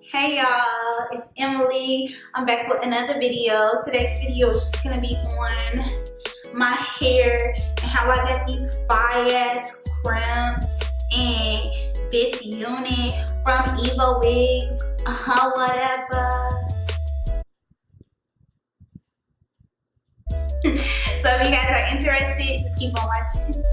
Hey y'all, it's Emily. I'm back with another video. Today's video is just gonna be on my hair and how I got these fire-ass crimps and this unit from EvaWigs, whatever. So if you guys are interested, just keep on watching.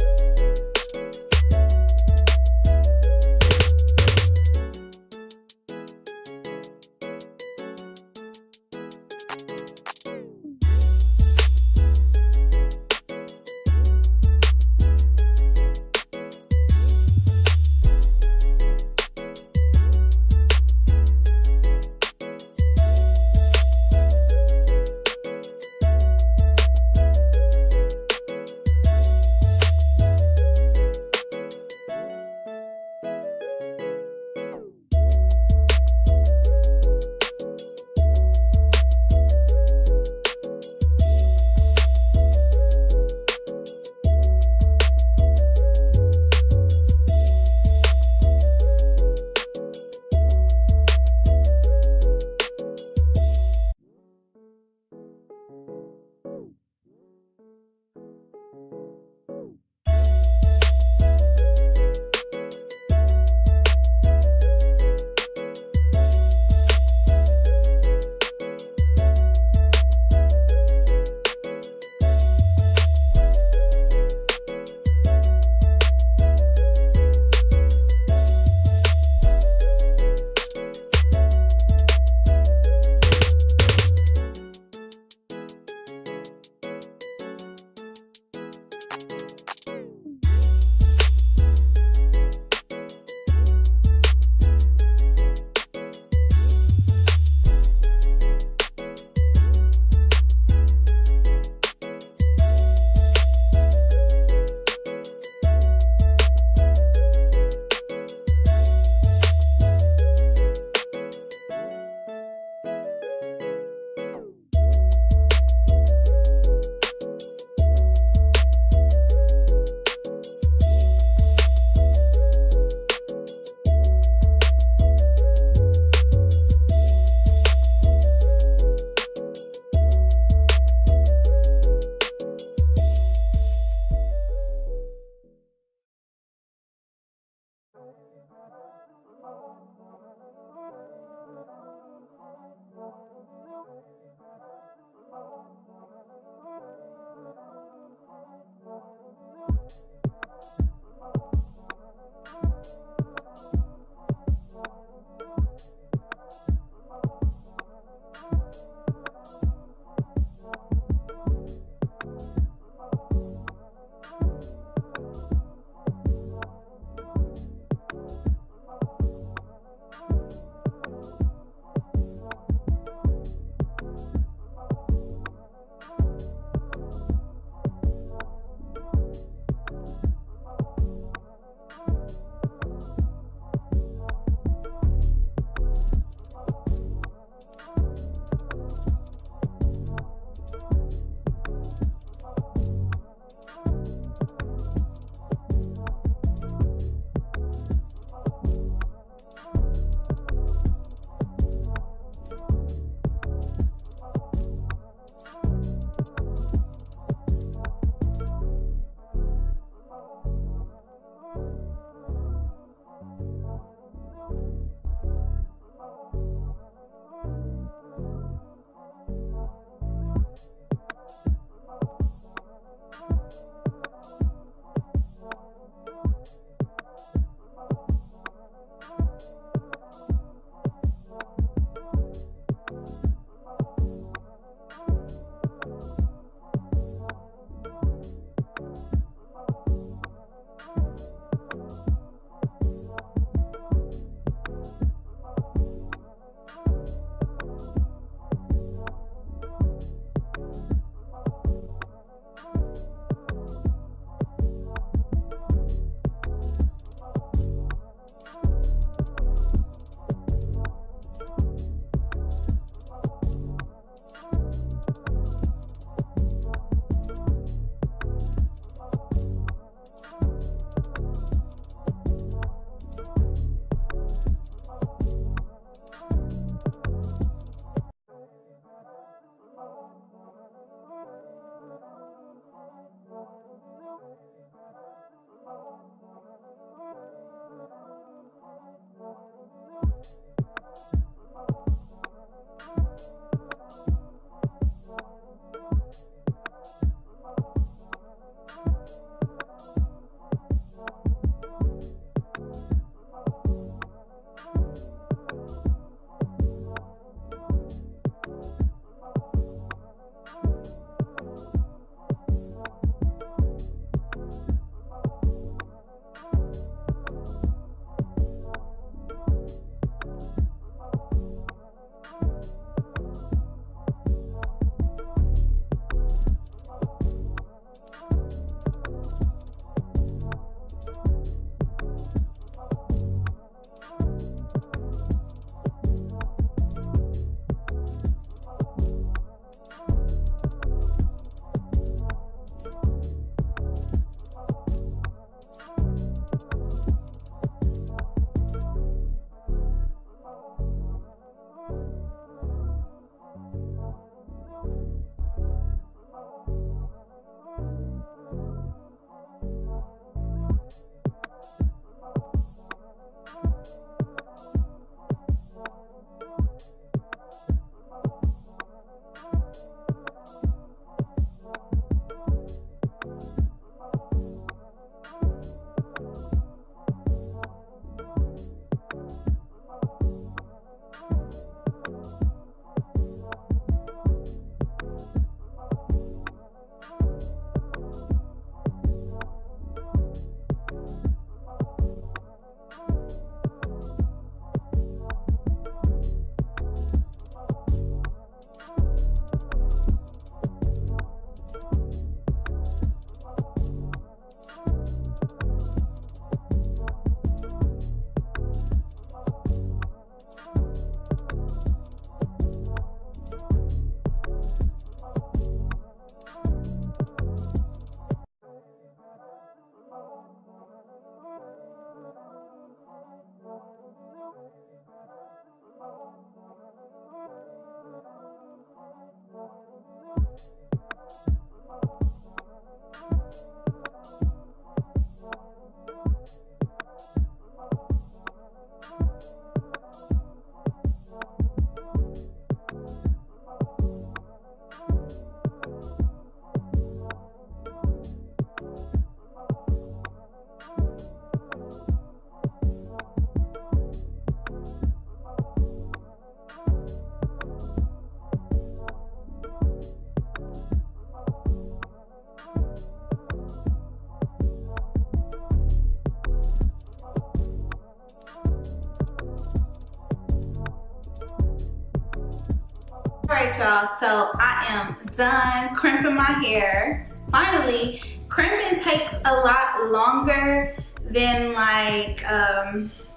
Alright y'all, so I am done crimping my hair. Finally, crimping takes a lot longer than like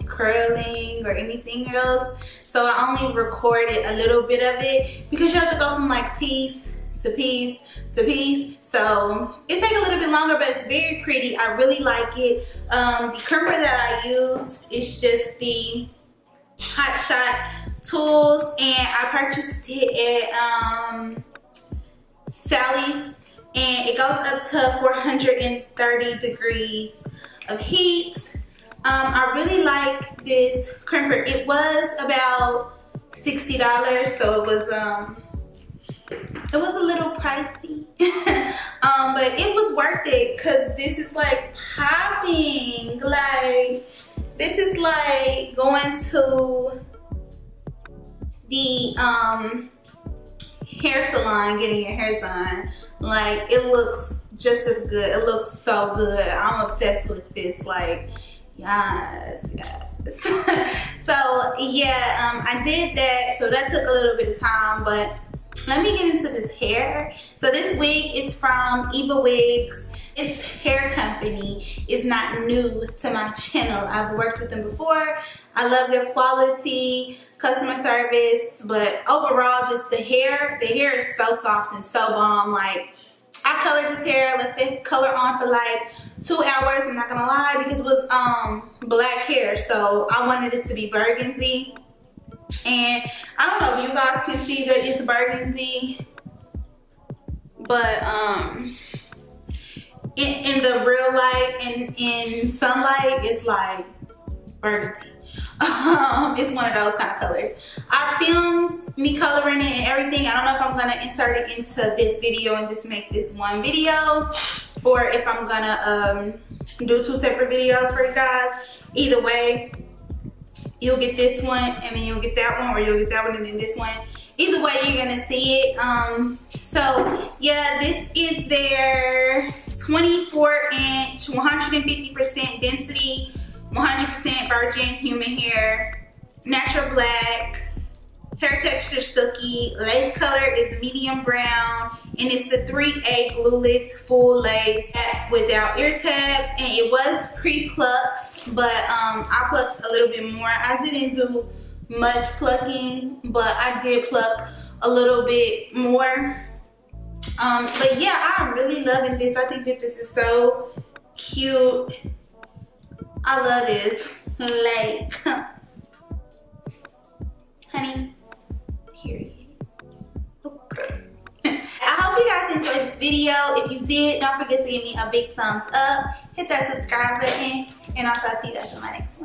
curling or anything else. So I only recorded a little bit of it because you have to go from like piece to piece to piece. So it takes a little bit longer, but it's very pretty. I really like it. The crimper that I used is just the Hot Shot tools, and I purchased it at Sally's, and it goes up to 430 degrees of heat. I really like this crimper. It was about $60, so it was a little pricey. But it was worth it because this is like popping. Like, this is like going to the hair salon, getting your hair done. Like, it looks just as good. It looks so good. I'm obsessed with this. Like, yes. So yeah, I did that. So that took a little bit of time, but let me get into this hair. So this wig is from EvaWigs. It's hair company. It's not new to my channel. I've worked with them before. I love their quality, customer service, but overall just the hair is so soft and so bomb. Like, I colored this hair, left the color on for like 2 hours, I'm not gonna lie, because it was black hair, so I wanted it to be burgundy. And I don't know if you guys can see that it's burgundy, but in the real light and in sunlight, it's like burgundy. It's one of those kind of colors. I filmed me coloring it and everything. I don't know if I'm gonna insert it into this video and just make this one video, or if I'm gonna do 2 separate videos for you guys. Either way, you'll get this one and then you'll get that one, or you'll get that one and then this one. Either way, you're gonna see it. So yeah, this is their 24-inch, 150% density, 100% virgin human hair, natural black, hair texture silky, lace color is medium brown, and it's the 3A glueless full lace without ear tabs, and it was pre-plucked, but I plucked a little bit more. I didn't do much plucking, but I did pluck a little bit more. But yeah, I'm really loving this. I think that this is so cute. I love this. Like, honey, period. Okay. I hope you guys enjoyed this video. If you did, don't forget to give me a big thumbs up, hit that subscribe button, and I'll talk to you guys in my next